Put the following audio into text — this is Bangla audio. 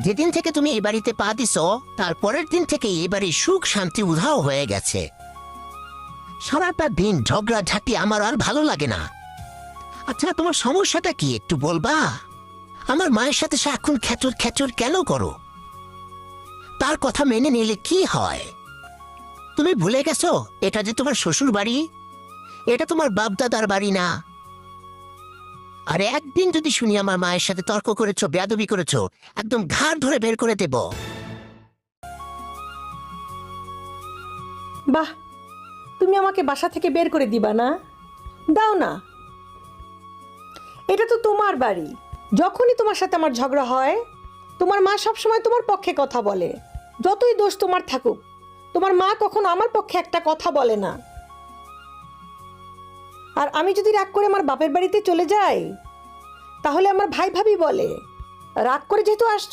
যেদিন থেকে তুমি এই বাড়িতে পা দিছ তারপরের দিন থেকে এই বাড়ির সুখ শান্তি উধাও হয়ে গেছে। সারাটা দিন ঝগড়া ঝাঁটি আমার আর ভালো লাগে না। আচ্ছা, তোমার সমস্যাটা কি একটু বলবা? আমার মায়ের সাথে সারাক্ষণ খেচর খেচর কেন করো? তার কথা মেনে নিলে কি হয়? তুমি ভুলে গেছো এটা যে তোমার শ্বশুর বাড়ি, এটা তোমার বাপদাদার বাড়ি না। আর একদিন যদি শুনি আমার মায়ের সাথে তর্ক করেছো, বেয়াদবি করেছো, একদম ঘাড় ধরে বের করে দেব। বাহ, তুমি আমাকে বাসা থেকে বের করে দিবা না? দাও না, এটা তো তোমার বাড়ি। যখনই তোমার সাথে আমার ঝগড়া হয়, তোমার মা সবসময় তোমার পক্ষে কথা বলে। যতই দোষ তোমার থাকুক, তোমার মা কখনো আমার পক্ষে একটা কথা বলে না। আর আমি যদি রাগ করে আমার বাপের বাড়িতে চলে যাই, তাহলে আমার ভাই ভাবি বলে রাগ করে যেহেতু আসছো